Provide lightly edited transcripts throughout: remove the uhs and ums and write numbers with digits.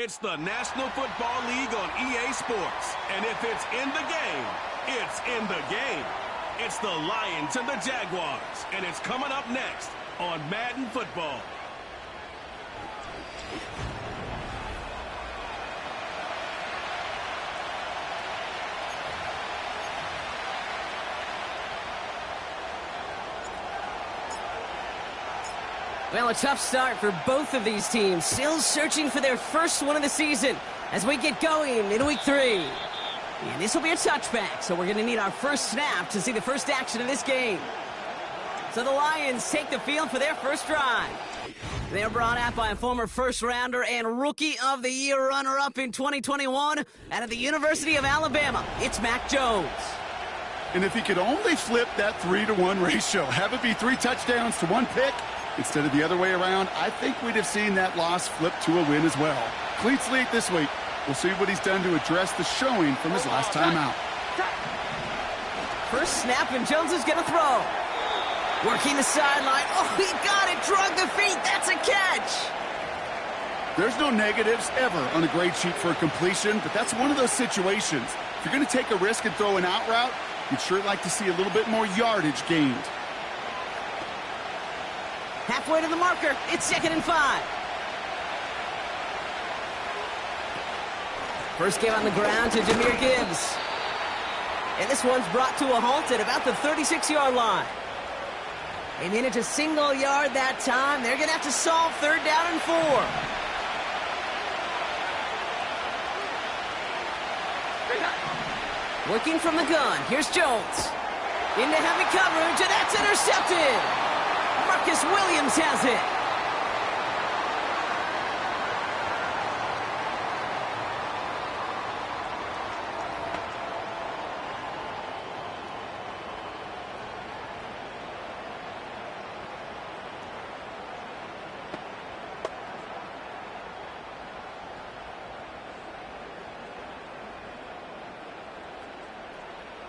It's the National Football League on EA Sports. And if it's in the game, it's in the game. It's the Lions and the Jaguars. And it's coming up next on Madden Football. Well, a tough start for both of these teams. Still searching for their first one of the season as we get going in Week 3. And this will be a touchback, so we're going to need our first snap to see the first action of this game. So the Lions take the field for their first drive. They're brought out by a former first-rounder and Rookie of the Year runner-up in 2021 out of the University of Alabama. It's Mac Jones. And if he could only flip that 3-to-1 ratio, have it be 3 touchdowns to 1 pick, instead of the other way around, I think we'd have seen that loss flip to a win as well. Clean slate this week. We'll see what he's done to address the showing from his last time out. First snap, and Jones is going to throw. Working the sideline. Oh, he got it. Drug the feet. That's a catch. There's no negatives ever on a grade sheet for a completion, but that's one of those situations. If you're going to take a risk and throw an out route, you'd sure like to see a little bit more yardage gained. Halfway to the marker. It's 2nd and 5. First game on the ground to Jahmyr Gibbs. And this one's brought to a halt at about the 36-yard line. They managed a single yard that time. They're going to have to solve 3rd down and 4. Working from the gun. Here's Jones. Into heavy coverage, and that's intercepted. Marcus Williams has it.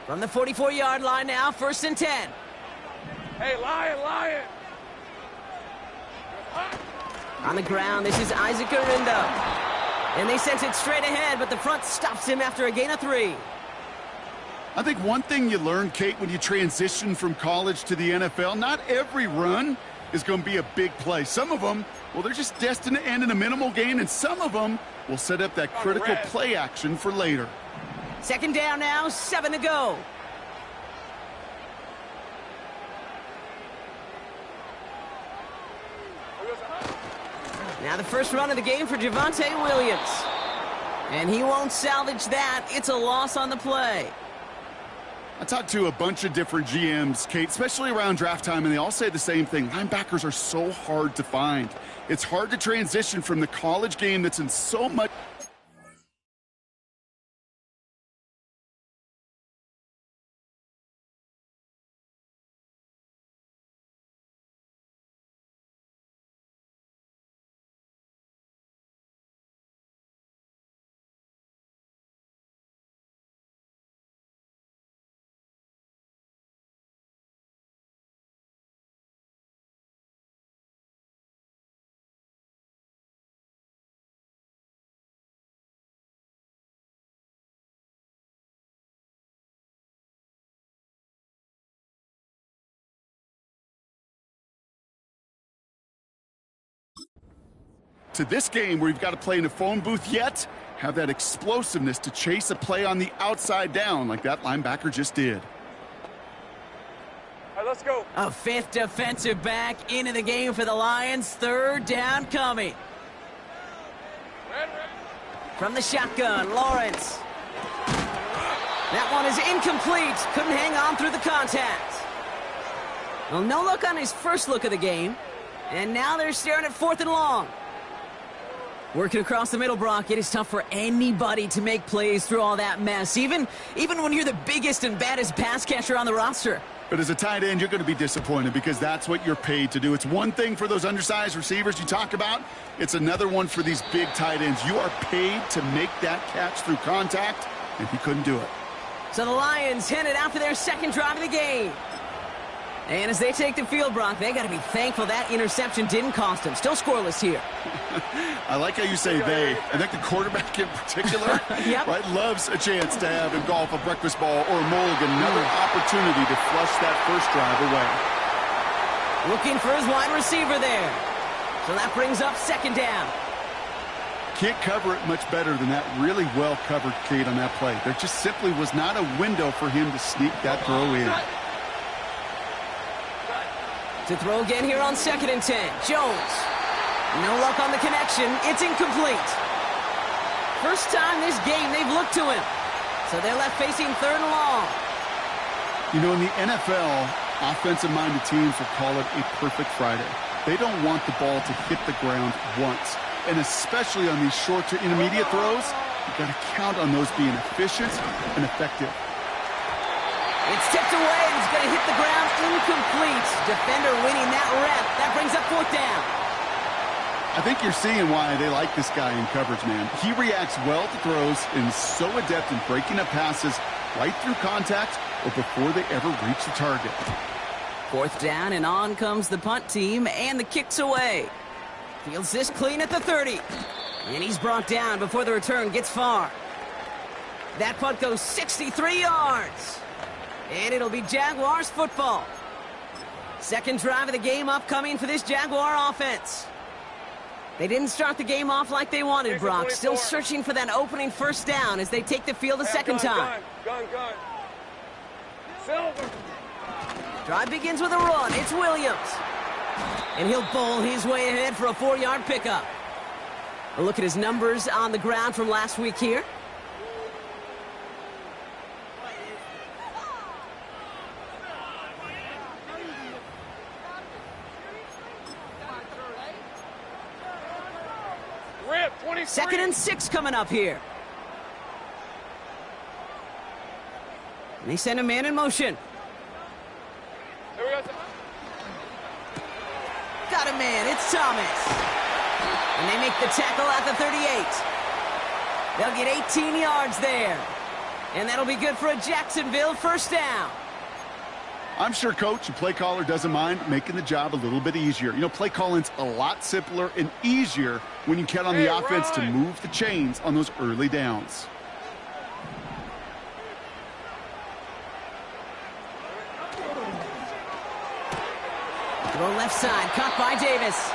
From the 44-yard line now, 1st and 10. Hey, Lion! On the ground, this is Isaac Arindo. And they sent it straight ahead, but the front stops him after a gain of 3. I think one thing you learn, Kate, when you transition from college to the NFL, not every run is going to be a big play. Some of them, well, they're just destined to end in a minimal gain, and some of them will set up that critical play action for later. 2nd down now, 7 to go. Now the first run of the game for Javonte Williams. And he won't salvage that. It's a loss on the play. I talked to a bunch of different GMs, Kate, especially around draft time, and they all say the same thing. Linebackers are so hard to find. It's hard to transition from the college game that's in so much... to this game where you've got to play in a phone booth yet, have that explosiveness to chase a play on the outside down like that linebacker just did. All right, let's go. A 5th defensive back into the game for the Lions. 3rd down coming. From the shotgun, Lawrence. That one is incomplete. Couldn't hang on through the contact. Well, no look on his first look of the game. And now they're staring at 4th and long. Working across the middle, Brock, it is tough for anybody to make plays through all that mess, even when you're the biggest and baddest pass catcher on the roster. But as a tight end, you're going to be disappointed because that's what you're paid to do. It's one thing for those undersized receivers you talk about. It's another one for these big tight ends. You are paid to make that catch through contact, and he couldn't do it. So the Lions headed out for their 2nd drive of the game. And as they take the field, Brock, they got to be thankful that interception didn't cost them. Still scoreless here. I like how you say they. I think the quarterback in particular Yep. right, loves a chance to have in golf a breakfast ball or a mulligan, another opportunity to flush that first drive away. Looking for his wide receiver there. So that brings up second down. Can't cover it much better than that really well-covered Kate on that play. There just simply was not a window for him to sneak that throw in. To throw again here on 2nd and 10. Jones. No luck on the connection. It's incomplete. First time this game they've looked to him. So they're left facing 3rd and long. You know, in the NFL, offensive-minded teams will call it a perfect Friday. They don't want the ball to hit the ground once. And especially on these short to intermediate throws, you've got to count on those being efficient and effective. It's tipped away, and it's going to hit the ground incomplete. Defender winning that rep. That brings up 4th down. I think you're seeing why they like this guy in coverage, man. He reacts well to throws and is so adept in breaking up passes right through contact or before they ever reach the target. 4th down, and on comes the punt team, and the kick's away. Fields this clean at the 30. And he's brought down before the return gets far. That punt goes 63 yards. And it'll be Jaguars football. Second drive of the game upcoming for this Jaguar offense. They didn't start the game off like they wanted, Brock. Still searching for that opening first down as they take the field a second time. Gun. Silver. Drive begins with a run. It's Williams. And he'll bowl his way ahead for a 4-yard pickup. A look at his numbers on the ground from last week here. Rip, 23. 2nd and 6 coming up here. And they send a man in motion. Here we go. Got a man. It's Thomas. And they make the tackle at the 38. They'll get 18 yards there. And that'll be good for a Jacksonville first down. I'm sure coach and play caller doesn't mind making the job a little bit easier. You know, play calling's a lot simpler and easier when you count on the offense to move the chains on those early downs. Throw left side, caught by Davis.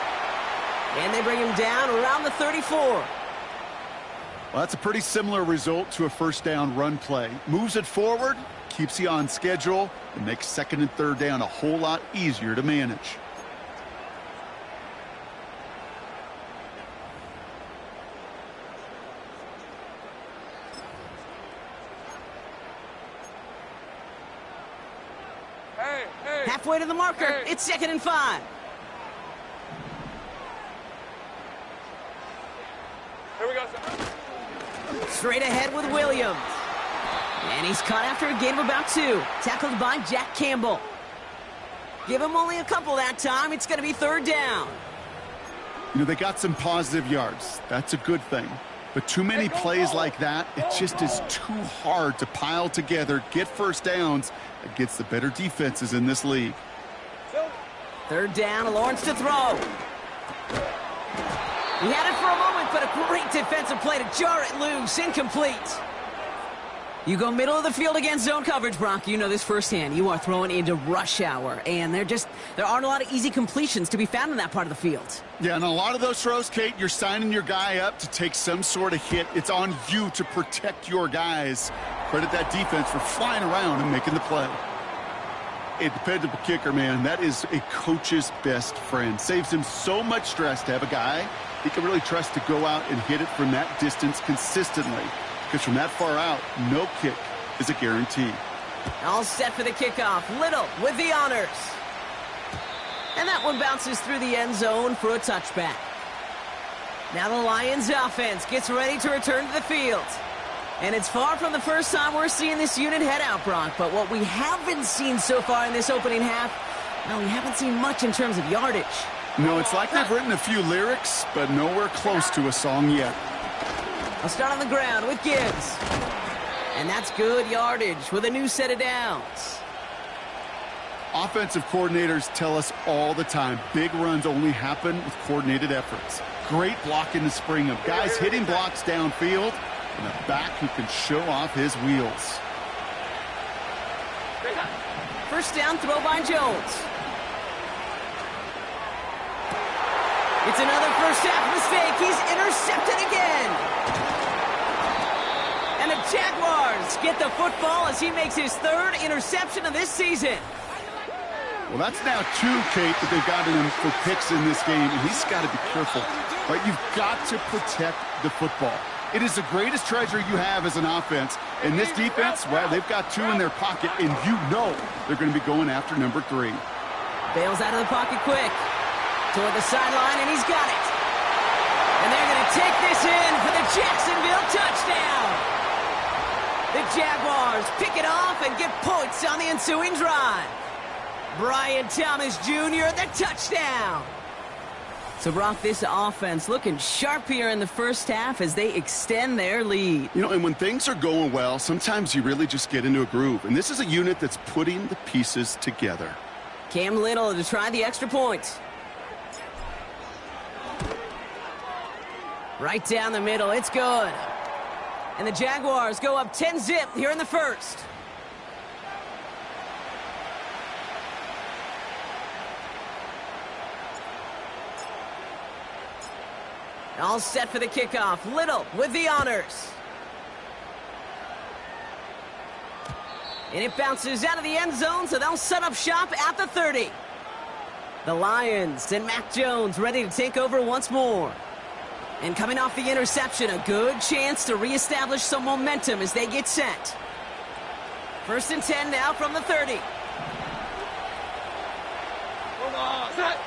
And they bring him down around the 34. Well, that's a pretty similar result to a first down run play. Moves it forward, keeps you on schedule, and makes 2nd and 3rd down a whole lot easier to manage. Hey. Halfway to the marker. Hey. It's 2nd and 5. Here we go. Straight ahead with Williams. And he's caught after a gain of about 2. Tackled by Jack Campbell. Give him only a couple that time. It's going to be 3rd down. You know, they got some positive yards. That's a good thing. But too many plays like that, it just is too hard to pile together, get first downs against the better defenses in this league. 3rd down, Lawrence to throw. He had it for a moment, but a great defensive play to jar it loose. Incomplete. You go middle of the field against zone coverage, Brock. You know this firsthand. You are throwing into rush hour, and there aren't a lot of easy completions to be found in that part of the field. Yeah, and a lot of those throws, Kate, you're signing your guy up to take some sort of hit. It's on you to protect your guys. Credit that defense for flying around and making the play. A dependable kicker, man, that is a coach's best friend. Saves him so much stress to have a guy he can really trust to go out and hit it from that distance consistently. Because from that far out, no kick is a guarantee. All set for the kickoff. Little with the honors. And that one bounces through the end zone for a touchback. Now the Lions offense gets ready to return to the field. And it's far from the first time we're seeing this unit head out, Brock. But what we haven't seen so far in this opening half, well, we haven't seen much in terms of yardage. No, it's like they've written a few lyrics, but nowhere close to a song yet. I'll start on the ground with Gibbs. And that's good yardage with a new set of downs. Offensive coordinators tell us all the time, big runs only happen with coordinated efforts. Great blocking to spring them. Guys hitting blocks downfield, and a back who can show off his wheels. First down throw by Jones. It's another first half mistake. He's intercepted again. And the Jaguars get the football as he makes his third interception of this season. Well, that's now 2, Kate, that they've gotten him for picks in this game, and he's got to be careful. Right? You've got to protect the football. It is the greatest treasure you have as an offense. And this defense, well, they've got 2 in their pocket, and you know they're going to be going after number 3. Bails out of the pocket quick. Toward the sideline, and he's got it. And they're going to take this in for the Jacksonville touchdown. The Jaguars pick it off and get points on the ensuing drive. Brian Thomas Jr., the touchdown. So, Brock, this offense looking sharp here in the first half as they extend their lead. You know, and when things are going well, sometimes you really just get into a groove. And this is a unit that's putting the pieces together. Cam Little to try the extra point. Right down the middle, it's good. And the Jaguars go up 10-zip here in the first. All set for the kickoff. Little with the honors. And it bounces out of the end zone, so they'll set up shop at the 30. The Lions and Mac Jones ready to take over once more. And coming off the interception, a good chance to reestablish some momentum as they get set. 1st and 10 now from the 30. Hold on. Set.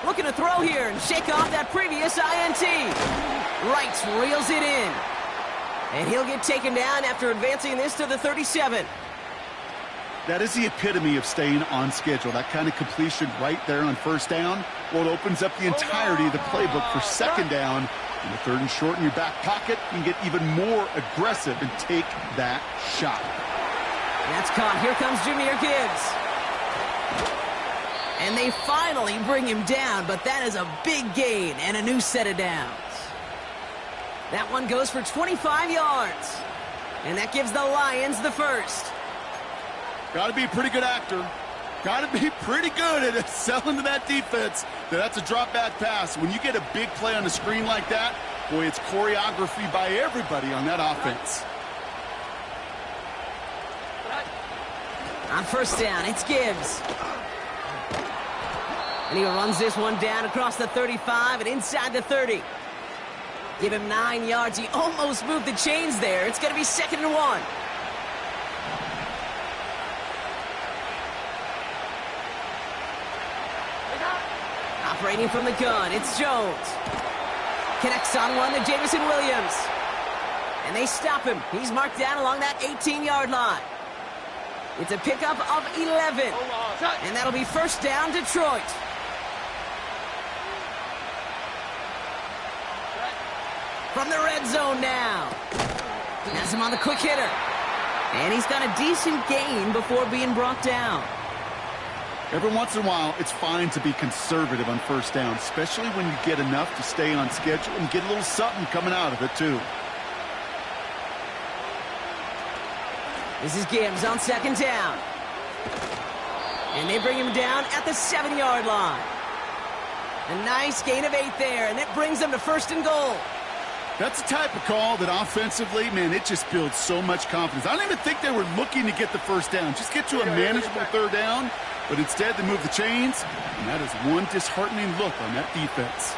Looking to throw here and shake off that previous INT. Wright reels it in. And he'll get taken down after advancing this to the 37. That is the epitome of staying on schedule. That kind of completion right there on first down. Well, it opens up the entirety of the playbook for second down. In the 3rd and short in your back pocket, you can get even more aggressive and take that shot. That's caught. Here comes Jahmyr Gibbs. And they finally bring him down, but that is a big gain and a new set of downs. That one goes for 25 yards. And that gives the Lions the first. Got to be a pretty good actor. Got to be pretty good at selling to that defense. That's a drop back pass. When you get a big play on the screen like that, boy, it's choreography by everybody on that offense. On first down, it's Gibbs. And he runs this one down across the 35 and inside the 30. Give him 9 yards. He almost moved the chains there. It's going to be 2nd and 1. Operating from the gun, it's Jones. Connects on one to Jameson Williams. And they stop him. He's marked down along that 18-yard line. It's a pickup of 11. And that'll be first down, Detroit. From the red zone now. Has him on the quick hitter. And he's got a decent gain before being brought down. Every once in a while, it's fine to be conservative on first down, especially when you get enough to stay on schedule and get a little something coming out of it, too. This is Gibbs on 2nd down. And they bring him down at the 7-yard line. A nice gain of 8 there, and it brings them to 1st and goal. That's the type of call that offensively, man, it just builds so much confidence. I don't even think they were looking to get the first down. Just get to a manageable 3rd down. But instead, they move the chains, and that is one disheartening look on that defense.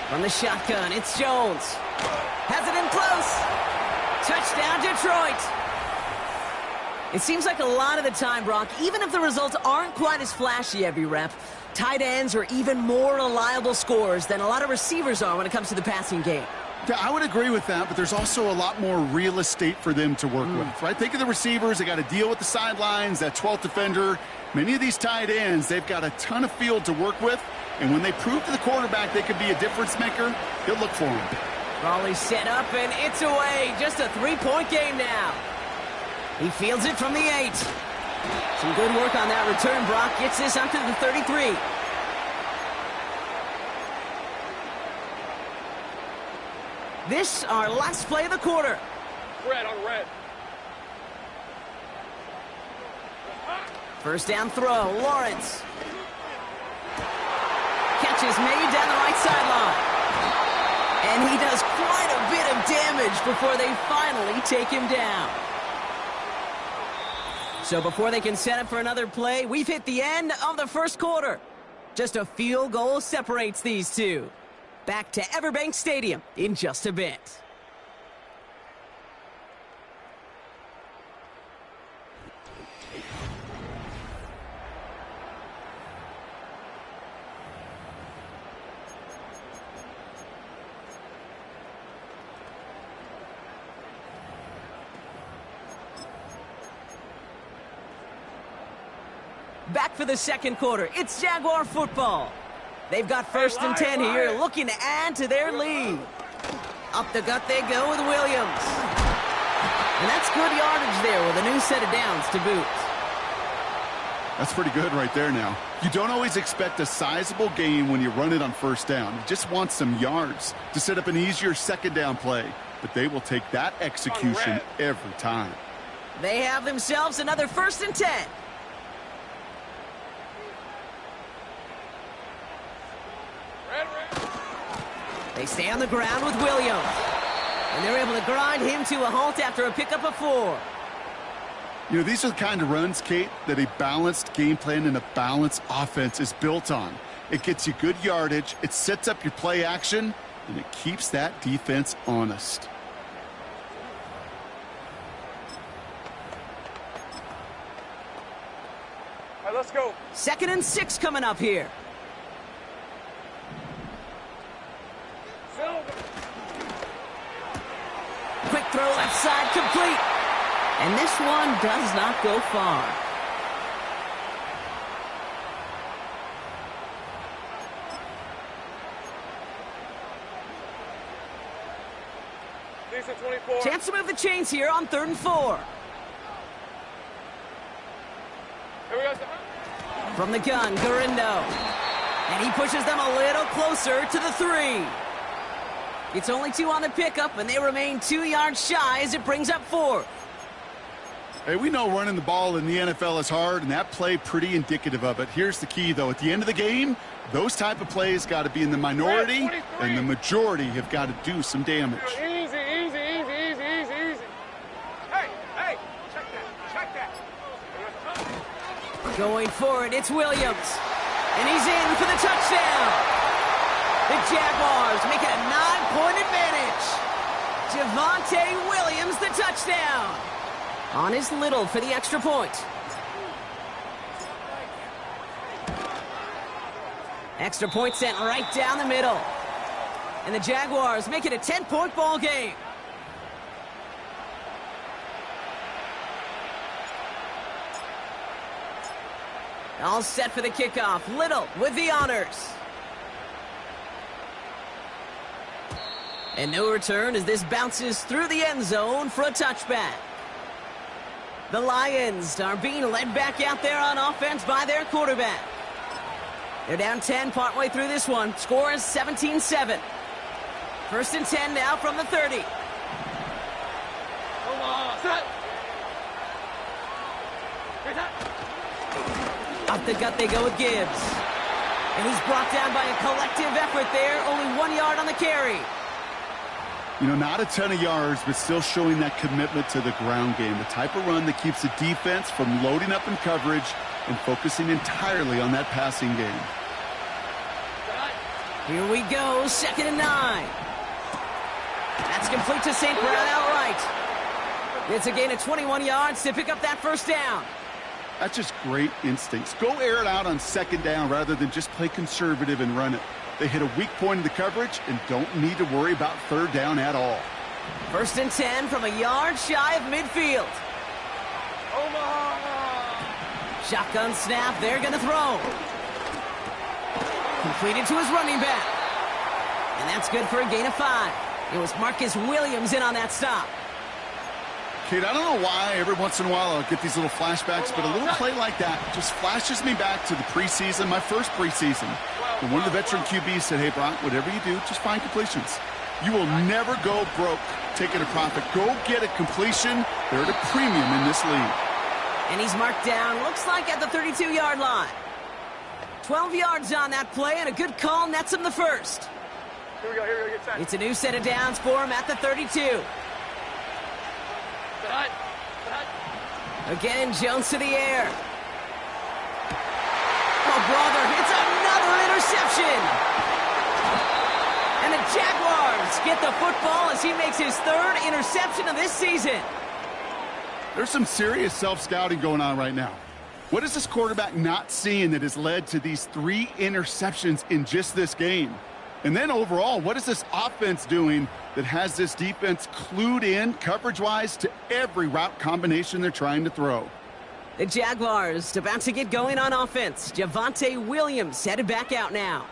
From the shotgun, it's Jones. Has it in close. Touchdown, Detroit. It seems like a lot of the time, Brock, even if the results aren't quite as flashy every rep, tight ends are even more reliable scorers than a lot of receivers are when it comes to the passing game. Yeah, I would agree with that, but there's also a lot more real estate for them to work with, right? Think of the receivers. They got to deal with the sidelines, that 12th defender. Many of these tight ends, they've got a ton of field to work with, and when they prove to the quarterback they could be a difference maker, he'll look for him. Raleigh set up, and it's away. Just a 3-point game now. He fields it from the 8. Some good work on that return. Brock gets this up to the 33. This, our last play of the quarter. Red on red. First down throw, Lawrence. Catch is made down the right sideline. And he does quite a bit of damage before they finally take him down. So before they can set up for another play, we've hit the end of the first quarter. Just a field goal separates these two. Back to Everbank Stadium in just a bit. Back for the second quarter. It's Jaguar football. They've got first and 10 here, looking to add to their lead. Up the gut they go with Williams. And that's good yardage there with a new set of downs to boot. That's pretty good right there now. You don't always expect a sizable gain when you run it on first down. You just want some yards to set up an easier second down play. But they will take that execution every time. They have themselves another first and 10. They stay on the ground with Williams. And they're able to grind him to a halt after a pickup of 4. You know, these are the kind of runs, Kate, that a balanced game plan and a balanced offense is built on. It gets you good yardage, it sets up your play action, and it keeps that defense honest. All right, let's go. 2nd and 6 coming up here. Quick throw left side complete. And this one does not go far. Decent 24. Chance to move the chains here on 3rd and 4. Here we go. From the gun, Garindo. And he pushes them a little closer to the 3. It's only 2 on the pickup, and they remain 2 yards shy as it brings up 4. Hey, we know running the ball in the NFL is hard, and that play pretty indicative of it. Here's the key, though. At the end of the game, those type of plays got to be in the minority, and the majority have got to do some damage. Easy, easy, easy, easy, easy, easy. Hey, check that. Going for it, it's Williams. And he's in for the touchdown. The Jaguars make it a 9-point advantage. Javonte Williams, the touchdown. On his Little for the extra point. Extra point sent right down the middle. And the Jaguars make it a 10-point ball game. All set for the kickoff. Little with the honors. And no return as this bounces through the end zone for a touchback. The Lions are being led back out there on offense by their quarterback. They're down 10 partway through this one. Score is 17-7. 1st and 10 now from the 30. Come on, set. Up the gut they go with Gibbs. And he's brought down by a collective effort there. Only 1 yard on the carry. You know, not a ton of yards, but still showing that commitment to the ground game. The type of run that keeps the defense from loading up in coverage and focusing entirely on that passing game. Here we go, 2nd and 9. That's complete to St. Brown outright. It's a gain of 21 yards to pick up that first down. That's just great instincts. Go air it out on 2nd down rather than just play conservative and run it. They hit a weak point in the coverage and don't need to worry about 3rd down at all. 1st and 10 from a yard shy of midfield. Omaha! Shotgun snap, they're going to throw. Completed to his running back. And that's good for a gain of 5. It was Marcus Williams in on that stop. Kate, I don't know why every once in a while I'll get these little flashbacks, but a little play like that just flashes me back to the preseason, my first preseason. And one of the veteran QBs said, hey, Brock, whatever you do, just find completions. You will never go broke taking a profit. Go get a completion. They're at a premium in this league. And he's marked down, looks like at the 32-yard line. 12 yards on that play, and a good call nets him the first. Here we go, get set. It's a new set of downs for him at the 32. Cut. Again, Jones to the air. Oh, brother, it's another interception. And the Jaguars get the football as he makes his third interception of this season. There's some serious self-scouting going on right now. What is this quarterback not seeing that has led to these 3 interceptions in just this game? And then overall, what is this offense doing that has this defense clued in coverage-wise to every route combination they're trying to throw? The Jaguars about to get going on offense. Javonte Williams headed back out now.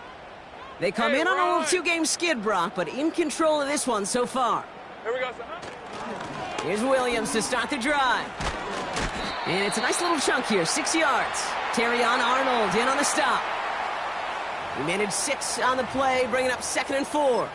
They come in on a little 2-game skid, Brock, but in control of this one so far. Here we go, son. Here's Williams to start the drive. And it's a nice little chunk here, 6 yards. Terrion Arnold in on the stop. He managed 6 on the play, bringing up 2nd and 4.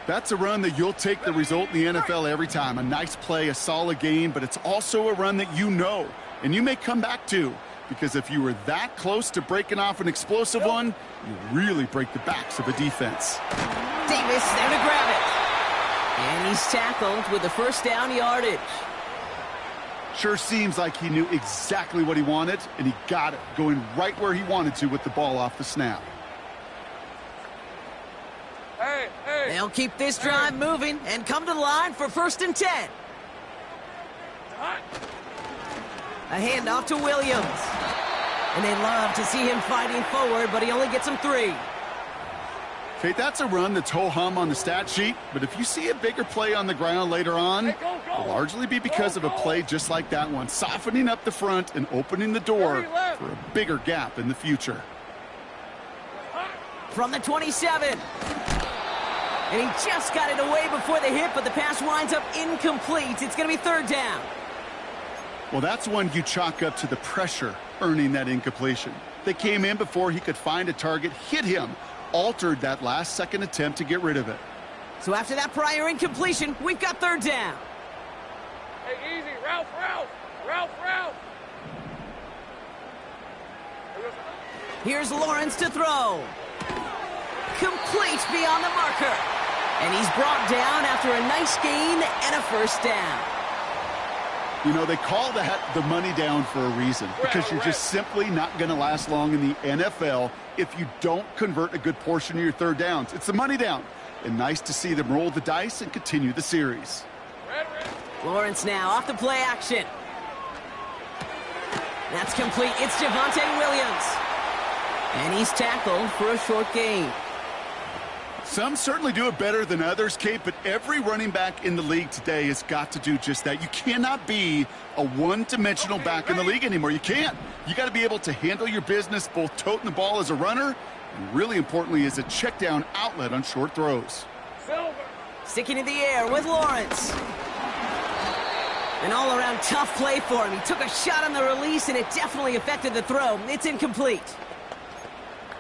That's a run that you'll take the result in the NFL every time. A nice play, a solid game, but it's also a run that you know, and you may come back to, because if you were that close to breaking off an explosive one, you really break the backs of a defense. Davis there to grab it. And he's tackled with the first down yardage. Sure seems like he knew exactly what he wanted, and he got it, going right where he wanted to with the ball off the snap. Hey. They'll keep this drive moving and come to the line for 1st and 10. A handoff to Williams. And they love to see him fighting forward, but he only gets him 3. Kate, that's a run that's ho-hum on the stat sheet, but if you see a bigger play on the ground later on, it'll largely be because of a play just like that one, softening up the front and opening the door for a bigger gap in the future. From the 27. And he just got it away before the hit, but the pass winds up incomplete. It's going to be 3rd down. Well, that's one you chalk up to the pressure earning that incompletion. They came in before he could find a target, hit him, altered that last-second attempt to get rid of it. So after that prior incompletion, we've got 3rd down. Hey, easy. Ralph. Here's Lawrence to throw. Complete beyond the marker. And he's brought down after a nice gain and a 1st down. You know, they call that the money down for a reason, because you're just simply not going to last long in the NFL if you don't convert a good portion of your 3rd downs. It's the money down. And nice to see them roll the dice and continue the series. Lawrence now off the play action. That's complete. It's Javonte Williams. And he's tackled for a short gain. Some certainly do it better than others, Kate, but every running back in the league today has got to do just that. You cannot be a one-dimensional back in the league anymore. You can't. You got to be able to handle your business, both toting the ball as a runner and really importantly as a check-down outlet on short throws. Sticking in the air with Lawrence. An all-around tough play for him. He took a shot on the release, and it definitely affected the throw. It's incomplete.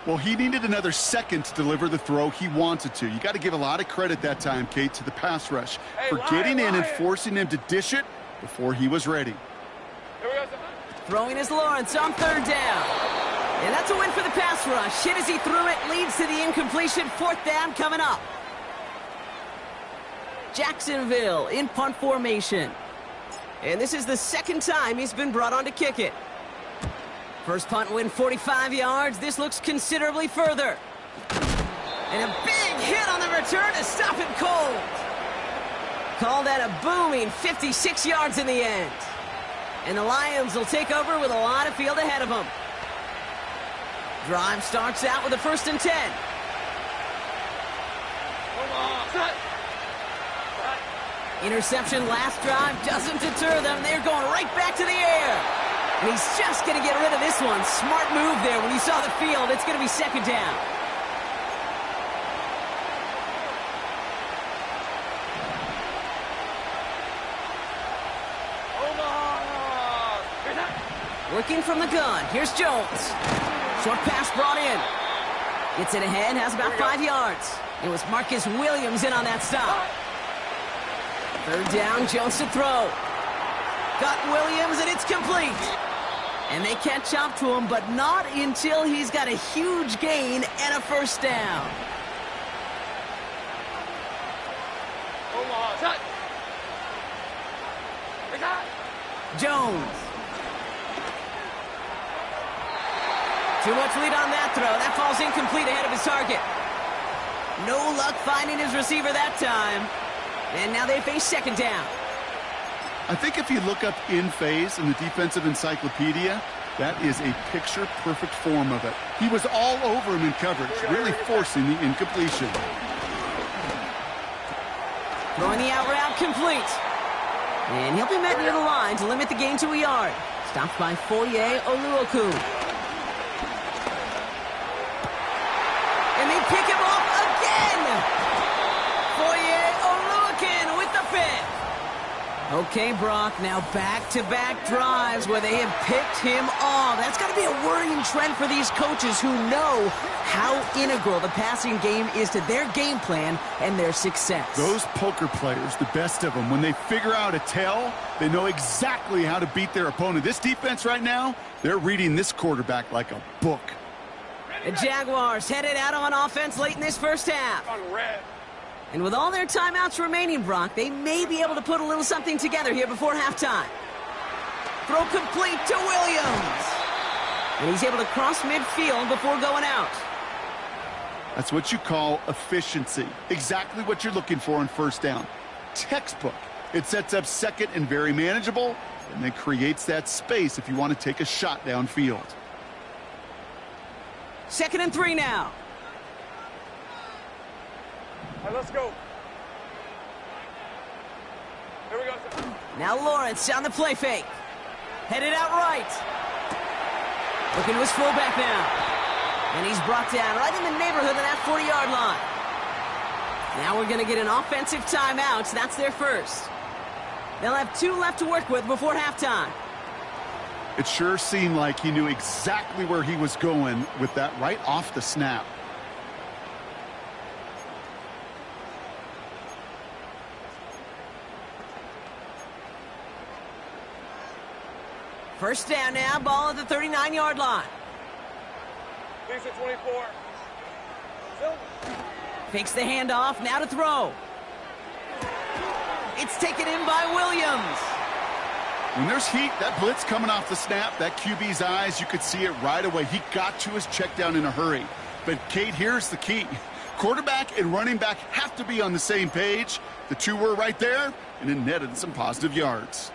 Well, he needed another second to deliver the throw he wanted to. You got to give a lot of credit that time, Kate, to the pass rush for getting in and forcing him to dish it before he was ready. Throwing is Lawrence on 3rd down. And that's a win for the pass rush. Hit as he threw it, leads to the incompletion. 4th down coming up. Jacksonville in punt formation. And this is the 2nd time he's been brought on to kick it. First punt win 45 yards. This looks considerably further. And a big hit on the return to stop it cold. Call that a booming 56 yards in the end. And the Lions will take over with a lot of field ahead of them. Drive starts out with a 1st and 10. Interception last drive doesn't deter them. They're going right back to the air. And he's just going to get rid of this one. Smart move there when he saw the field. It's going to be 2nd down. Working from the gun. Here's Jones. Short pass brought in. Gets it ahead, has about 5 yards. It was Marcus Williams in on that stop. Third down, Jones to throw. Got Williams, and it's complete. And they catch up to him, but not until he's got a huge gain and a first down. Jones. Too much lead on that throw. That falls incomplete ahead of his target. No luck finding his receiver that time. And now they face second down. I think if you look up in phase in the defensive encyclopedia, that is a picture-perfect form of it. He was all over him in coverage, really forcing the incompletion. Throwing the out route complete. And he'll be met near the line to limit the gain to a yard. Stopped by Foye Oluokun. And they pick him off again! Foye Oluokun with the pick. Okay, Brock, now back-to-back drives where they have picked him off. That's got to be a worrying trend for these coaches who know how integral the passing game is to their game plan and their success. Those poker players, the best of them, when they figure out a tell, they know exactly how to beat their opponent. This defense right now, they're reading this quarterback like a book. The Jaguars headed out on offense late in this first half. And with all their timeouts remaining, Brock, they may be able to put a little something together here before halftime. Throw complete to Williams. And he's able to cross midfield before going out. That's what you call efficiency. Exactly what you're looking for on first down. Textbook. It sets up second and very manageable, and then creates that space if you want to take a shot downfield. 2nd and 3 now. All right, let's go. Here we go. Now Lawrence on the play fake. Headed out right. Looking to his fullback now. And he's brought down right in the neighborhood of that 40-yard line. Now we're going to get an offensive timeout. That's their first. They'll have 2 left to work with before halftime. It sure seemed like he knew exactly where he was going with that right off the snap. First down now, ball at the 39-yard line. Please at 24. Fakes the handoff, now to throw. It's taken in by Williams. When there's heat, that blitz coming off the snap, that QB's eyes, you could see it right away. He got to his check down in a hurry. But, Kate, here's the key. Quarterback and running back have to be on the same page. The two were right there, and it netted some positive yards.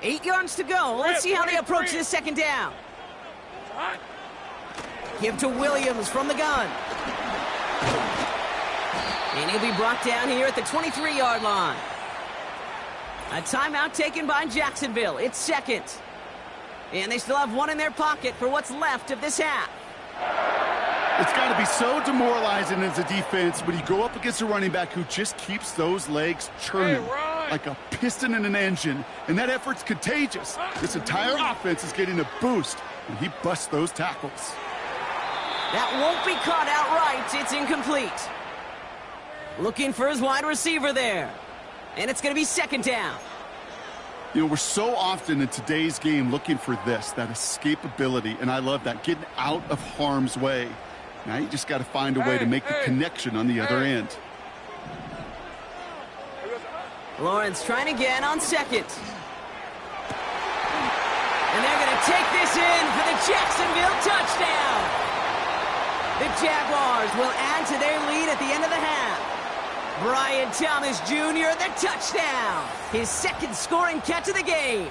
8 yards to go. Let's see how they approach this second down. Give to Williams from the gun. And he'll be brought down here at the 23-yard line. A timeout taken by Jacksonville. It's second. And they still have 1 in their pocket for what's left of this half. It's got to be so demoralizing as a defense when you go up against a running back who just keeps those legs churning like a piston in an engine. And that effort's contagious. This entire offense is getting a boost when he busts those tackles. That won't be caught outright. It's incomplete. Looking for his wide receiver there. And it's going to be second down. You know, we're so often in today's game looking for this, that escapability, and I love that, getting out of harm's way. Now you just got to find a way to make the connection on the other end. Lawrence trying again on second. And they're going to take this in for the Jacksonville touchdown. The Jaguars will add to their lead at the end of the half. Brian Thomas Jr., the touchdown. His second scoring catch of the game.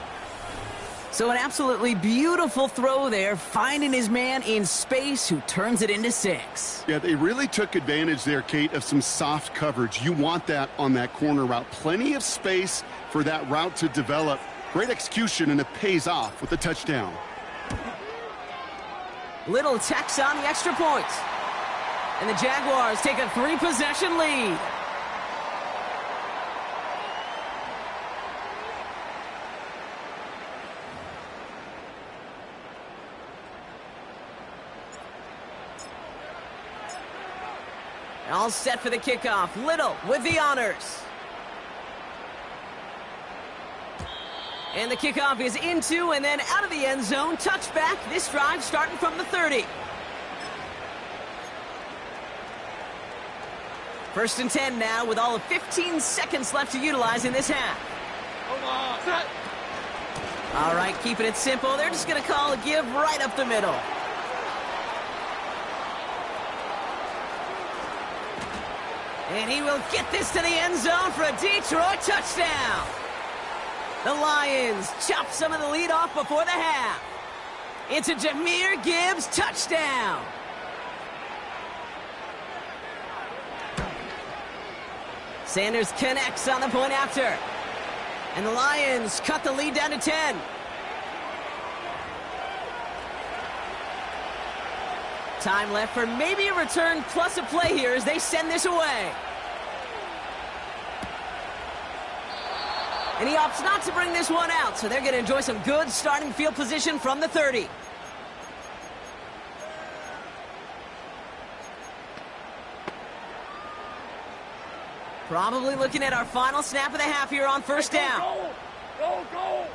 So an absolutely beautiful throw there, finding his man in space who turns it into 6. Yeah, they really took advantage there, Kate, of some soft coverage. You want that on that corner route. Plenty of space for that route to develop. Great execution, and it pays off with a touchdown. Little tacks on the extra point. And the Jaguars take a 3-possession lead. All set for the kickoff. Little with the honors. And the kickoff is into and then out of the end zone. Touchback. This drive starting from the 30. First and 10 now with all of 15 seconds left to utilize in this half. Hold on. Set. All right, keeping it simple. They're just going to call a give right up the middle. And he will get this to the end zone for a Detroit touchdown. The Lions chop some of the lead off before the half. It's a Jahmyr Gibbs touchdown. Sanders connects on the point after. And the Lions cut the lead down to 10. Time left for maybe a return plus a play here as they send this away. And he opts not to bring this one out, so they're going to enjoy some good starting field position from the 30. Probably looking at our final snap of the half here on first down. Go.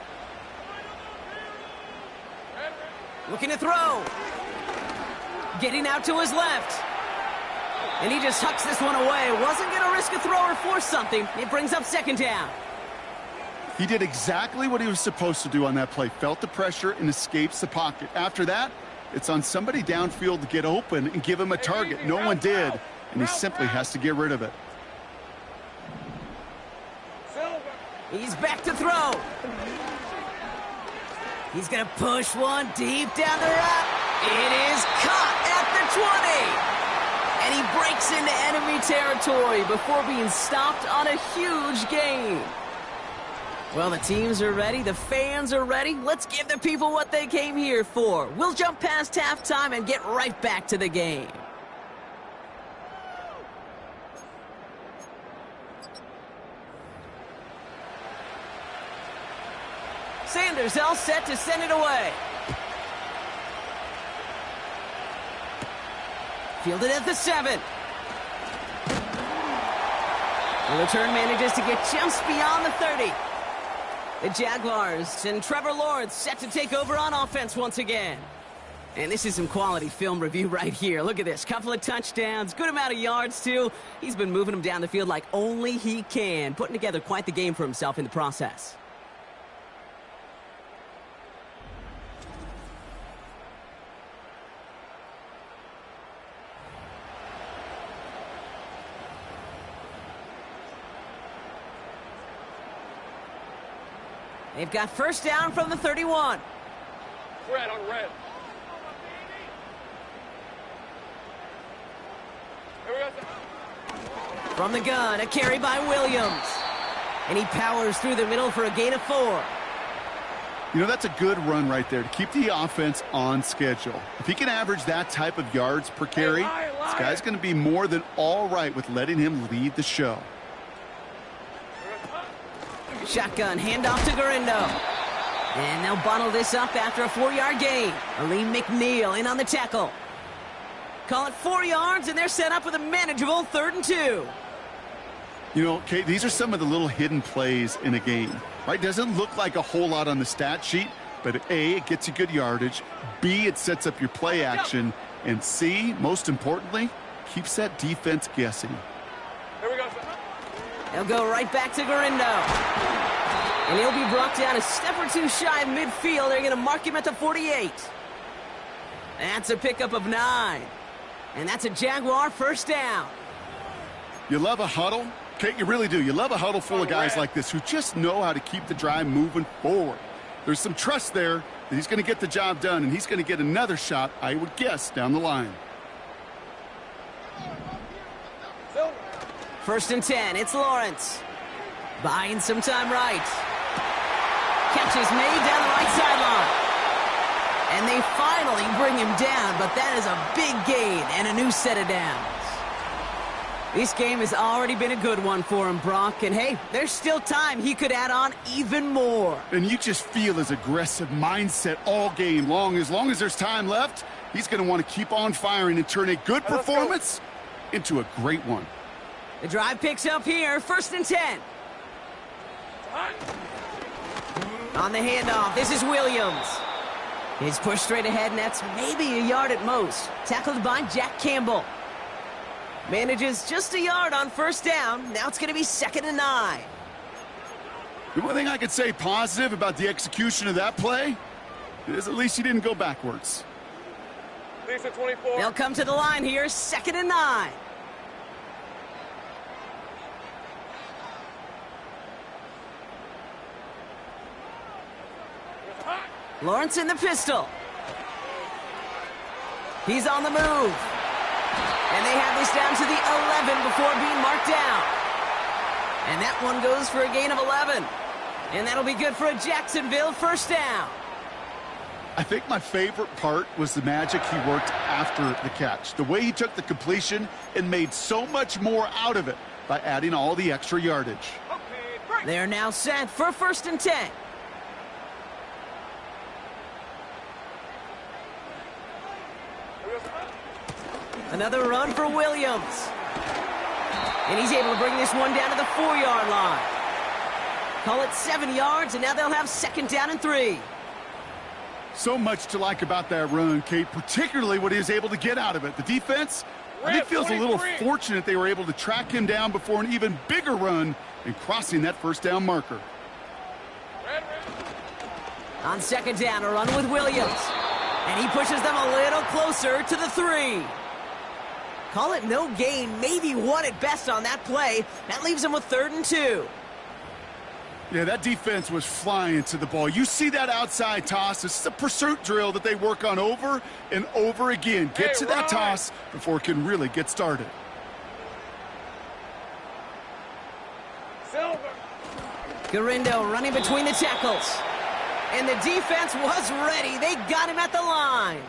Looking to throw. Getting out to his left. And he just hucks this one away. Wasn't going to risk a throw or force something. It brings up second down. He did exactly what he was supposed to do on that play. Felt the pressure and escapes the pocket. After that, it's on somebody downfield to get open and give him a target. No one did, and he simply has to get rid of it. He's back to throw. He's going to push one deep down the route. It is caught at the 20. And he breaks into enemy territory before being stopped on a huge gain. Well, the teams are ready. The fans are ready. Let's give the people what they came here for. We'll jump past halftime and get right back to the game. Sanders all set to send it away. Fielded at the 7. The return manages to get just beyond the 30. The Jaguars and Trevor Lawrence set to take over on offense once again. And this is some quality film review right here. Look at this. Couple of touchdowns. Good amount of yards, too. He's been moving them down the field like only he can. Putting together quite the game for himself in the process. They've got first down from the 31. Red on red. Here we go. From the gun, a carry by Williams. And he powers through the middle for a gain of 4. You know, that's a good run right there to keep the offense on schedule. If he can average that type of yards per carry, this guy's going to be more than all right with letting him lead the show. Shotgun, handoff to Garindo. And they'll bottle this up after a 4-yard gain. Aleem McNeil in on the tackle. Call it 4 yards, and they're set up with a manageable 3rd and 2. You know, Kate, these are some of the little hidden plays in a game, right? Doesn't look like a whole lot on the stat sheet, but A, it gets you good yardage. B, it sets up your play action. And C, most importantly, keeps that defense guessing. Here we go. They'll go right back to Garindo. And he'll be brought down a step or two shy of midfield. They're going to mark him at the 48. That's a pickup of 9. And that's a Jaguar first down. You love a huddle? Kate, you really do. You love a huddle full of guys like this who just know how to keep the drive moving forward. There's some trust there that he's going to get the job done, and he's going to get another shot, I would guess, down the line. First and 10, it's Lawrence. Buying some time right. Catch is made down the right sideline. And they finally bring him down, but that is a big gain and a new set of downs. This game has already been a good one for him, Brock. And hey, there's still time he could add on even more. And you just feel his aggressive mindset all game long. As long as there's time left, he's going to want to keep on firing and turn a good performance into a great one. The drive picks up here, 1st and 10. On the handoff, this is Williams. He's pushed straight ahead, and that's maybe a yard at most. Tackled by Jack Campbell. Manages just a yard on 1st down. Now it's going to be 2nd and 9. The one thing I could say positive about the execution of that play is at least he didn't go backwards. Lisa 24. They'll come to the line here, 2nd and 9. Lawrence in the pistol. He's on the move. And they have this down to the 11 before being marked down. And that one goes for a gain of 11. And that'll be good for a Jacksonville 1st down. I think my favorite part was the magic he worked after the catch. The way he took the completion and made so much more out of it by adding all the extra yardage. They're now set for 1st and 10. Another run for Williams. And he's able to bring this one down to the 4-yard line. Call it 7 yards, and now they'll have 2nd down and 3. So much to like about that run, Kate, particularly what he was able to get out of it. The defense, I think, feels a little fortunate they were able to track him down before an even bigger run and crossing that 1st down marker. On 2nd down, a run with Williams. And he pushes them a little closer to the 3. Call it no gain, maybe 1 at best on that play. That leaves them with 3rd and 2. Yeah, that defense was flying to the ball. You see that outside toss. This is a pursuit drill that they work on over and over again. Get to that toss before it can really get started. Silver. Garindo running between the tackles. And the defense was ready. They got him at the line.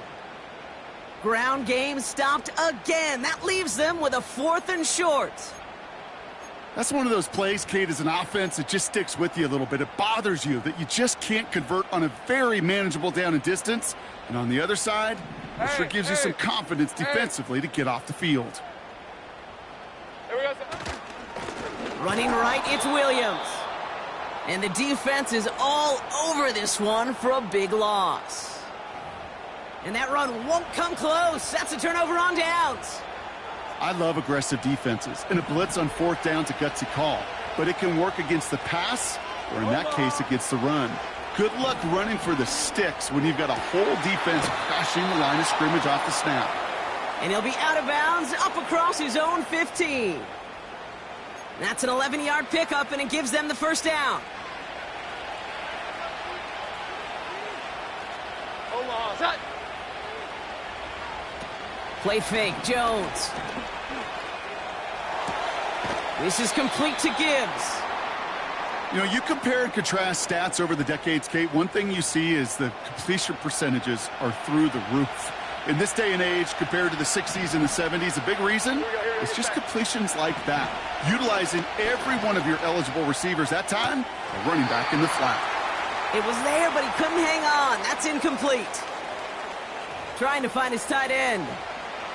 Ground game stopped again. That leaves them with a 4th and short. That's one of those plays, Kate, as an offense, it just sticks with you a little bit. It bothers you that you just can't convert on a very manageable down and distance. And on the other side, it sure gives you some confidence defensively to get off the field. Here we go. Running right, it's Williams. And the defense is all over this one for a big loss. And that run won't come close. That's a turnover on downs. I love aggressive defenses, and a blitz on 4th down's a gutsy call. But it can work against the pass, or in that case, against the run. Good luck running for the sticks when you've got a whole defense crashing the line of scrimmage off the snap. And he'll be out of bounds up across his own 15. That's an 11-yard pickup, and it gives them the 1st down. Play fake, Jones. This is complete to Gibbs. You know, you compare and contrast stats over the decades, Kate. One thing you see is the completion percentages are through the roof. In this day and age, compared to the 60s and the 70s, a big reason is just completions like that. Utilizing every one of your eligible receivers that time, a running back in the flat. It was there, but he couldn't hang on. That's incomplete. Trying to find his tight end.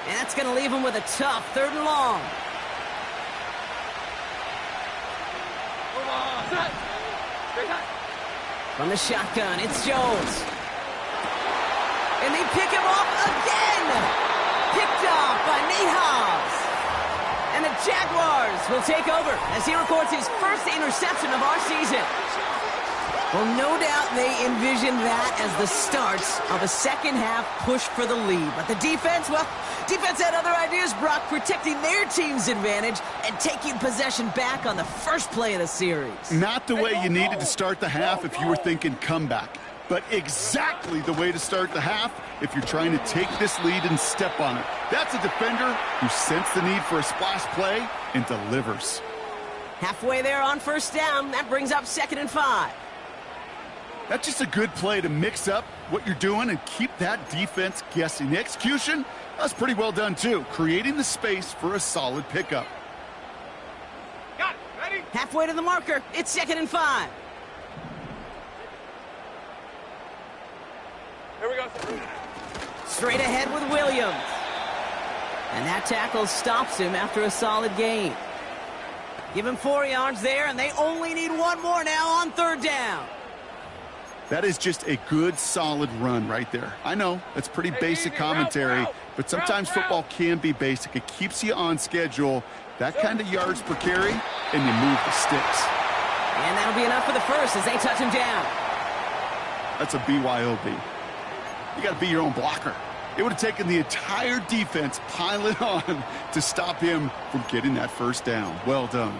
And that's going to leave him with a tough 3rd and long. From the shotgun, it's Jones. And they pick him off again. Picked off by Nate Hobbs. And the Jaguars will take over as he records his 1st interception of our season. Well, no doubt they envisioned that as the start of a 2nd half push for the lead. But the defense, well, defense had other ideas, Brock, protecting their team's advantage and taking possession back on the 1st play of the series. Not the way you needed to start the half if you were thinking comeback, but exactly the way to start the half if you're trying to take this lead and step on it. That's a defender who sensed the need for a splash play and delivers. Halfway there on 1st down, that brings up 2nd and 5. That's just a good play to mix up what you're doing and keep that defense guessing. The execution, that's pretty well done too, creating the space for a solid pickup. Got it. Ready? Halfway to the marker, it's 2nd and 5. Here we go. Straight ahead with Williams. And that tackle stops him after a solid gain. Give him 4 yards there, and they only need one more now on 3rd down. That is just a good, solid run right there. I know, that's pretty basic commentary, but sometimes football can be basic. It keeps you on schedule, that kind of yards per carry, and you move the sticks. And that'll be enough for the first as they touch him down. That's a BYOB. You got to be your own blocker. It would have taken the entire defense piling on to stop him from getting that first down. Well done.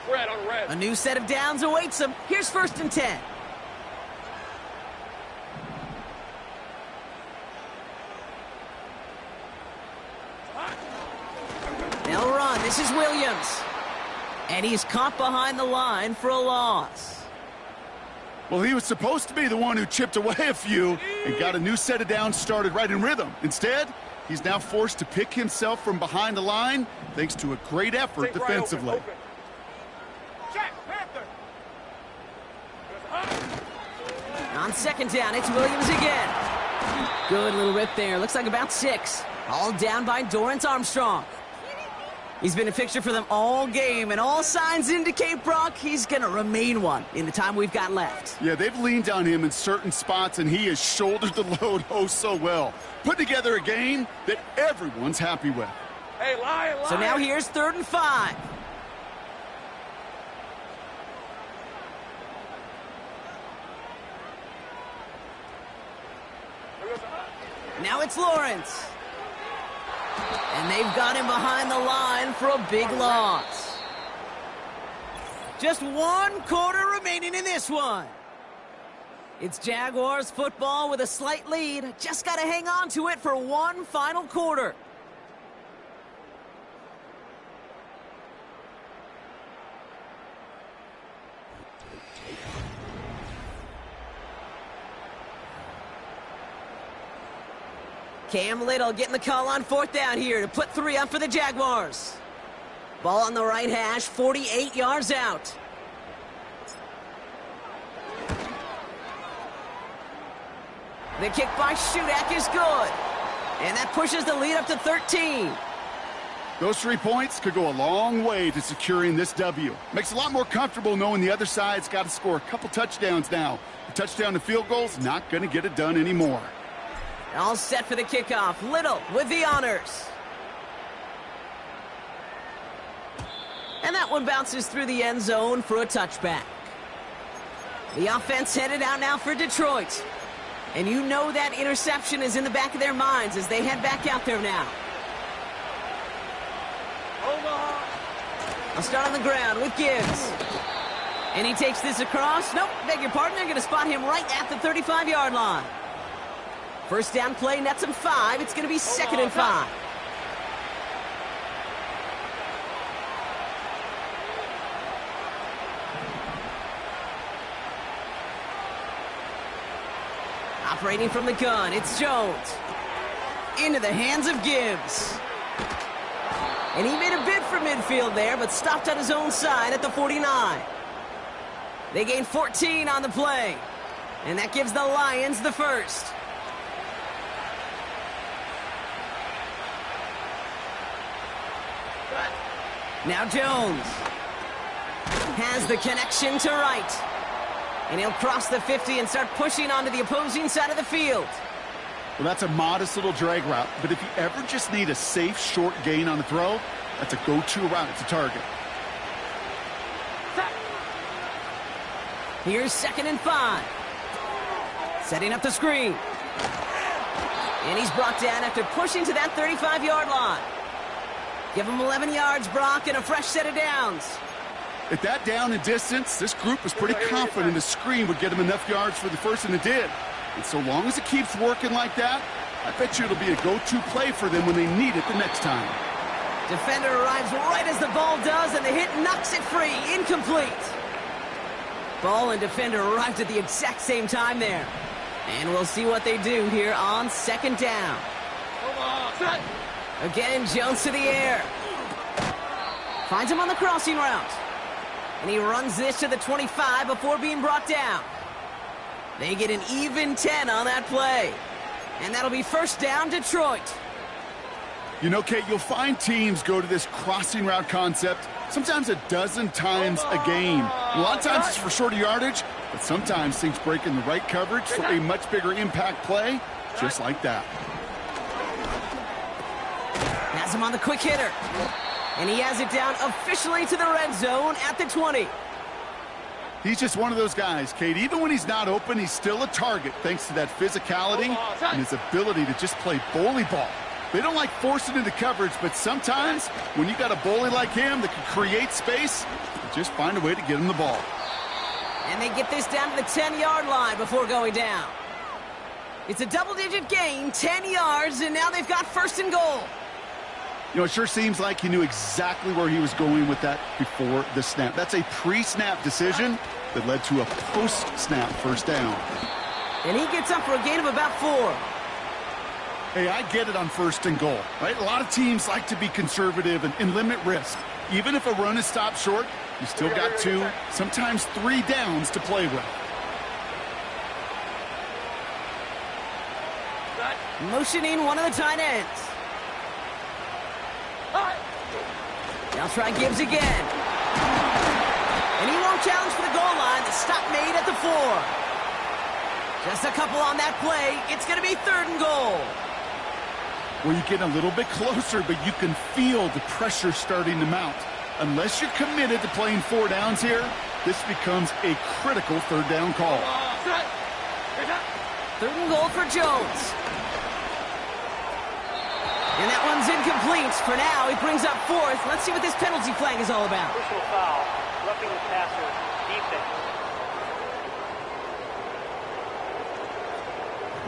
Red on red. A new set of downs awaits him. Here's 1st and 10. They'll run. This is Williams. And he's caught behind the line for a loss. Well, he was supposed to be the one who chipped away a few and got a new set of downs started right in rhythm. Instead, he's now forced to pick himself from behind the line thanks to a great effort defensively. Open. Check, Panther. On 2nd down, it's Williams again. Good little rip there. Looks like about 6. All down by Dorrance Armstrong. He's been a fixture for them all game, and all signs indicate, Brock, he's going to remain one in the time we've got left. Yeah, they've leaned on him in certain spots, and he has shouldered the load oh so well. Put together a game that everyone's happy with. Hey, Lion. So now here's 3rd and 5. Now it's Lawrence. And they've got him behind the line for a big loss. Just 1 quarter remaining in this one. It's Jaguars football with a slight lead. Just got to hang on to it for 1 final quarter. Cam Little getting the call on 4th down here to put 3 up for the Jaguars. Ball on the right hash, 48 yards out. The kick by Shudak is good. And that pushes the lead up to 13. Those 3 points could go a long way to securing this W. Makes it a lot more comfortable knowing the other side's got to score a couple touchdowns now. A touchdown to field goal's not going to get it done anymore. All set for the kickoff. Little with the honors. And that one bounces through the end zone for a touchback. The offense headed out now for Detroit. And you know that interception is in the back of their minds as they head back out there now. I'll start on the ground with Gibbs. And he takes this across. Nope, beg your pardon. They're going to spot him right at the 35-yard line. First down play nets him 5. It's going to be 2nd and 5. Operating from the gun, it's Jones. Into the hands of Gibbs. And he made a bid for midfield there, but stopped on his own side at the 49. They gain 14 on the play. And that gives the Lions the first. Now Jones has the connection to right. And he'll cross the 50 and start pushing onto the opposing side of the field. Well, that's a modest little drag route, but if you ever just need a safe, short gain on the throw, that's a go-to route to target. Here's 2nd and 5. Setting up the screen. And he's brought down after pushing to that 35-yard line. Give him 11 yards, Brock, and a fresh set of downs. At that down and distance, this group was pretty confident the screen would get him enough yards for the first, and it did. And so long as it keeps working like that, I bet you it'll be a go-to play for them when they need it the next time. Defender arrives right as the ball does, and the hit knocks it free. Incomplete. Ball and defender arrived at the exact same time there. And we'll see what they do here on 2nd down. Again, Jones to the air. Finds him on the crossing route. And he runs this to the 25 before being brought down. They get an even 10 on that play. And that'll be first down, Detroit. You know, Kate, you'll find teams go to this crossing route concept sometimes a dozen times a game. A lot of times it's for shorter yardage, but sometimes things break in the right coverage for a much bigger impact play, just like that. Has him on the quick hitter. And he has it down officially to the red zone at the 20. He's just one of those guys, Kate. Even when he's not open, he's still a target thanks to that physicality and his ability to just play bully ball. They don't like forcing into coverage, but sometimes when you got a bully like him that can create space, you just find a way to get him the ball. And they get this down to the 10-yard line before going down. It's a double-digit gain, 10 yards, and now they've got first and goal. You know, it sure seems like he knew exactly where he was going with that before the snap. That's a pre-snap decision that led to a post-snap first down. And he gets up for a gain of about 4. Hey, I get it on first and goal, right? A lot of teams like to be conservative and limit risk. Even if a run is stopped short, you still got 2, sometimes 3 downs to play with. Motioning one of the tight ends. They'll try Gibbs again. And he won't challenge for the goal line. The stop made at the 4. Just a couple on that play. It's going to be 3rd and goal. Well, you get a little bit closer, but you can feel the pressure starting to mount. Unless you're committed to playing 4 downs here, this becomes a critical 3rd down call. 3rd and goal for Jones. And that one's incomplete. For now, he brings up 4th. Let's see what this penalty flag is all about. Personal foul, roughing the passer, defense.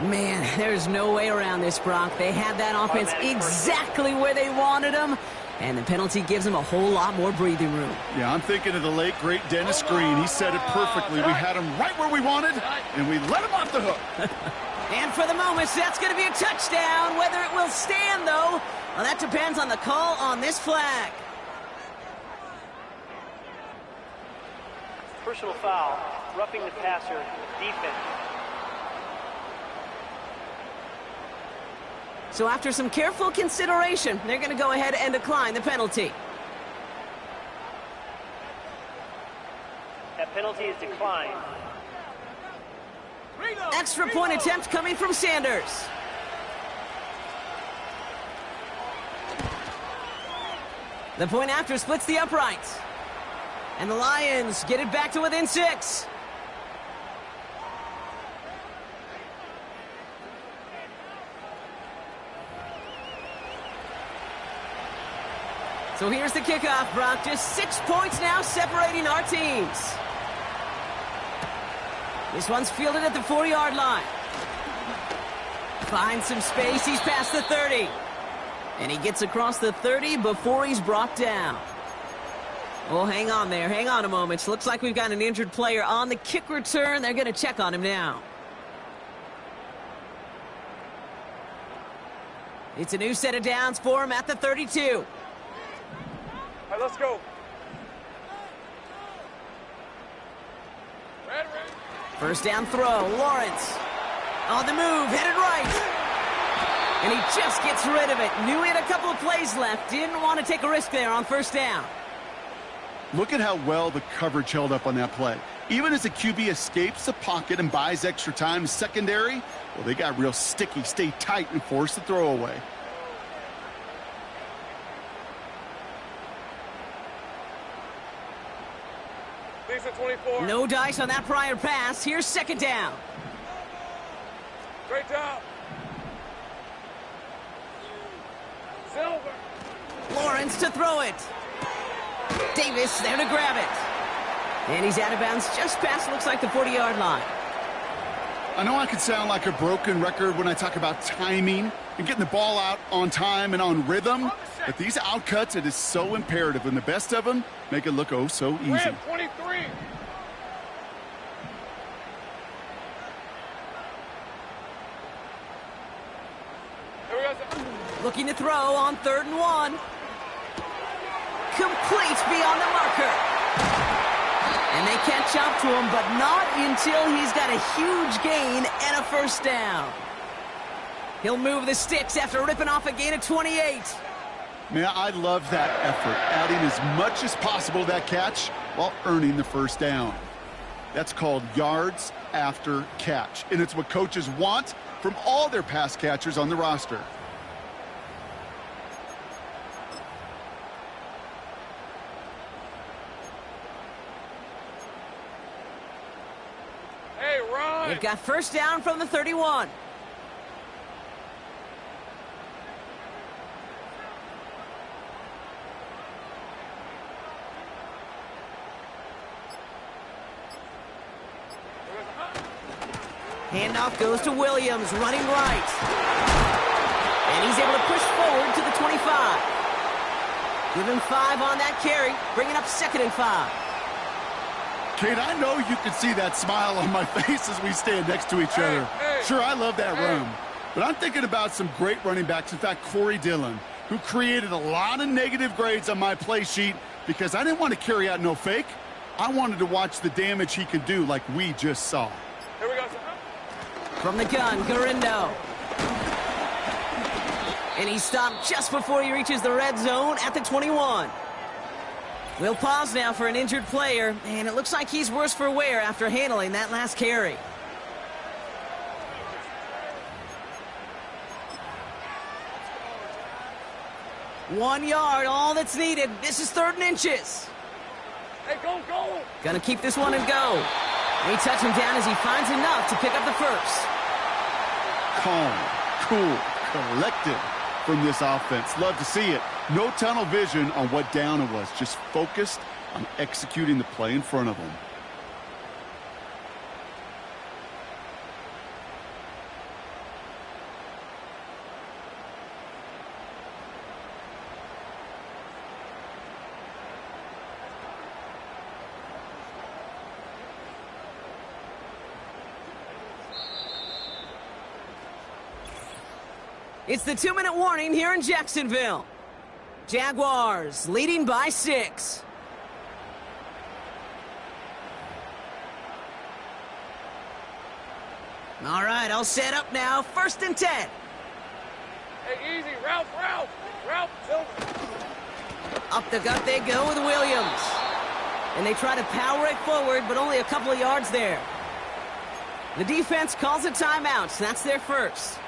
Man, there's no way around this, Brock. They had that offense exactly where they wanted them, and the penalty gives them a whole lot more breathing room. Yeah, I'm thinking of the late, great Dennis Green. He said it perfectly. We had him right where we wanted, and we let him off the hook. And for the moment, that's going to be a touchdown. Whether it will stand, though, well, that depends on the call on this flag. Personal foul, roughing the passer, defense. So after some careful consideration, they're going to go ahead and decline the penalty. That penalty is declined. Extra point attempt coming from Sanders. The point after splits the uprights. And the Lions get it back to within 6. So here's the kickoff, Brock. Just 6 points now separating our teams. This one's fielded at the 4-yard line. Finds some space. He's past the 30. And he gets across the 30 before he's brought down. Oh, hang on there. Hang on a moment. Looks like we've got an injured player on the kick return. They're going to check on him now. It's a new set of downs for him at the 32. All right, let's go. Red. First down throw. Lawrence on the move, headed right. And he just gets rid of it. Knew he had a couple of plays left. Didn't want to take a risk there on first down. Look at how well the coverage held up on that play. Even as the QB escapes the pocket and buys extra time in secondary, well, they got real sticky, stay tight, and force the throw away. Lisa 24. No dice on that prior pass. Here's second down. Great job. Silver. Lawrence to throw it. Davis there to grab it. And he's out of bounds just past, looks like, the 40-yard line. I know I could sound like a broken record when I talk about timing and getting the ball out on time and on rhythm, but these outcuts, it is so imperative, and the best of them make it look oh so easy. Red 23. Here we go. Looking to throw on 3rd and 1. Complete beyond the marker. And they catch up to him, but not until he's got a huge gain and a first down. He'll move the sticks after ripping off a gain of 28. Man, I love that effort, adding as much as possible to that catch while earning the first down. That's called yards after catch, and it's what coaches want from all their pass catchers on the roster. Hey, run! They've got first down from the 31. Handoff goes to Williams, running right. And he's able to push forward to the 25. Give him 5 on that carry, bringing up 2nd and 5. Kate, I know you can see that smile on my face as we stand next to each other. Sure, I love that run. But I'm thinking about some great running backs. In fact, Corey Dillon, who created a lot of negative grades on my play sheet because I didn't want to carry out no fake. I wanted to watch the damage he could do like we just saw. Here we go. From the gun, Garindo. And he stopped just before he reaches the red zone at the 21. We'll pause now for an injured player, and it looks like he's worse for wear after handling that last carry. One yard, all that's needed. This is 3rd and inches. Hey, go, go! Gonna keep this one and go. They touch him down as he finds enough to pick up the first. Calm, cool, collected from this offense. Love to see it. No tunnel vision on what down it was. Just focused on executing the play in front of them. It's the 2-minute warning here in Jacksonville. Jaguars leading by 6. All right, all set up now. 1st and 10. Hey, easy. Ralph, Silver. Up the gut they go with Williams. And they try to power it forward, but only a couple of yards there. The defense calls a timeout. That's their first.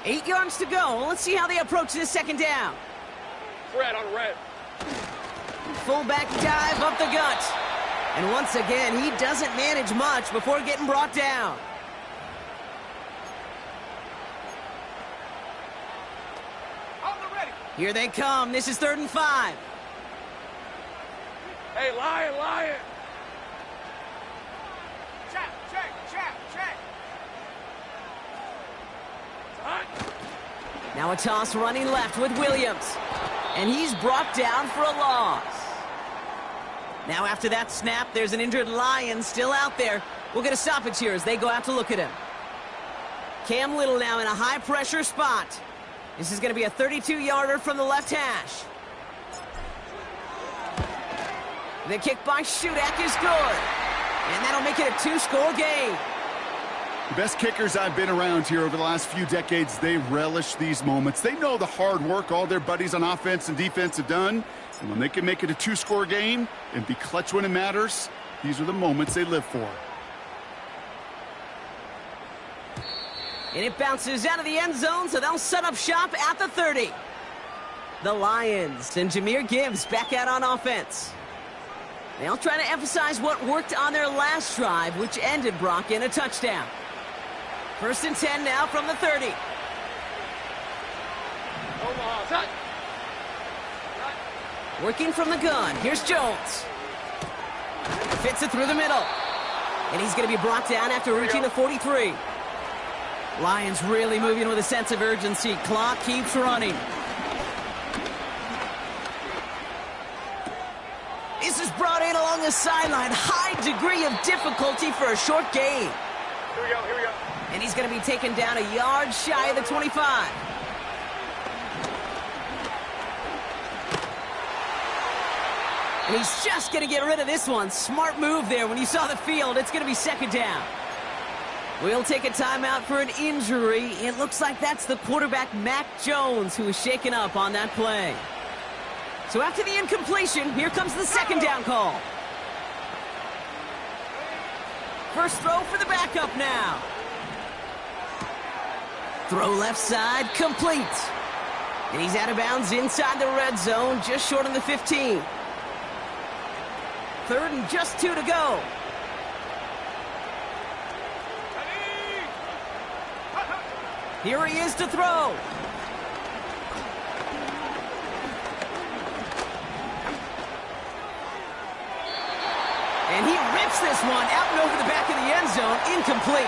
8 yards to go. Let's see how they approach this 2nd down. Red on red. Fullback dive up the gut. And once again, he doesn't manage much before getting brought down. On the ready. Here they come. This is 3rd and 5. Hey, Lion. Check. Now a toss running left with Williams. And he's brought down for a loss. Now after that snap, there's an injured Lion still out there. We'll get a stoppage here as they go out to look at him. Cam Little now in a high-pressure spot. This is going to be a 32-yarder from the left hash. The kick by Shudak is good. And that'll make it a 2-score game. The best kickers I've been around here over the last few decades, they relish these moments. They know the hard work all their buddies on offense and defense have done. And when they can make it a 2-score game and be clutch when it matters, these are the moments they live for. And it bounces out of the end zone, so they'll set up shop at the 30. The Lions and Jahmyr Gibbs back out on offense. They'll try to emphasize what worked on their last drive, which ended Brock in a touchdown. 1st and 10 now from the 30. Working from the gun. Here's Jones. Fits it through the middle. And he's going to be brought down after reaching the 43. Lions really moving with a sense of urgency. Clock keeps running. This is brought in along the sideline. High degree of difficulty for a short gain. Here we go. And he's going to be taken down a yard shy of the 25. And he's just going to get rid of this one. Smart move there when you saw the field. It's going to be 2nd down. We'll take a timeout for an injury. It looks like that's the quarterback, Mac Jones, who is shaken up on that play. So after the incompletion, here comes the second down call. First throw for the backup now. Throw left side, complete. And he's out of bounds inside the red zone, just short on the 15. Third and just 2 to go. Here he is to throw. And he rips this one out and over the back of the end zone, incomplete.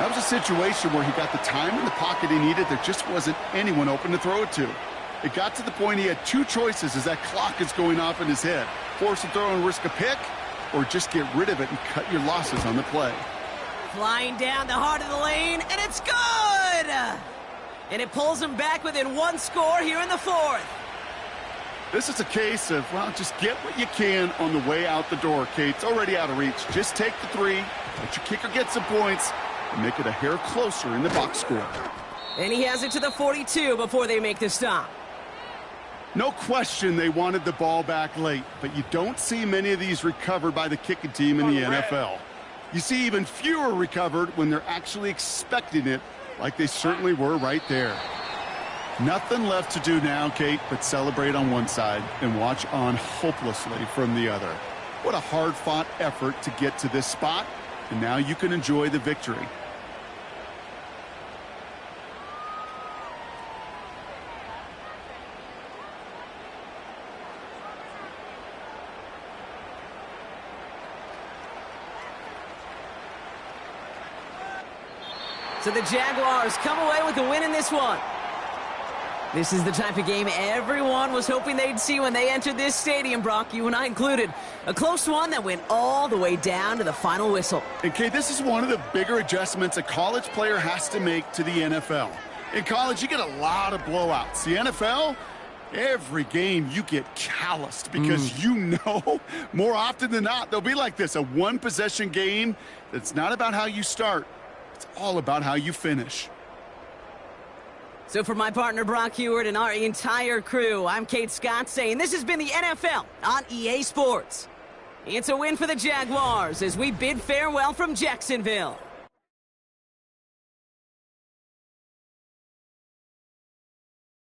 That was a situation where he got the time in the pocket he needed. There just wasn't anyone open to throw it to. It got to the point he had two choices as that clock is going off in his head. Force a throw and risk a pick, or just get rid of it and cut your losses on the play. Flying down the heart of the lane, and it's good! And it pulls him back within one score here in the fourth. This is a case of, well, just get what you can on the way out the door, Kate. It's already out of reach. Just take the 3, let your kicker get some points, and make it a hair closer in the box score. And he has it to the 42 before they make the stop. No question they wanted the ball back late, but you don't see many of these recovered by the kicking team in the NFL. You see even fewer recovered when they're actually expecting it, like they certainly were right there. Nothing left to do now, Kate, but celebrate on one side and watch on hopelessly from the other. What a hard-fought effort to get to this spot, and now you can enjoy the victory. So the Jaguars come away with a win in this one. This is the type of game everyone was hoping they'd see when they entered this stadium, Brock, you and I included. A close one that went all the way down to the final whistle. And, Kate, this is one of the bigger adjustments a college player has to make to the NFL. In college, you get a lot of blowouts. The NFL, every game you get calloused because you know more often than not they'll be like this, a one-possession game that's not about how you start. It's all about how you finish. So for my partner Brock Heward and our entire crew, I'm Kate Scott saying this has been the NFL on EA Sports. It's a win for the Jaguars as we bid farewell from Jacksonville.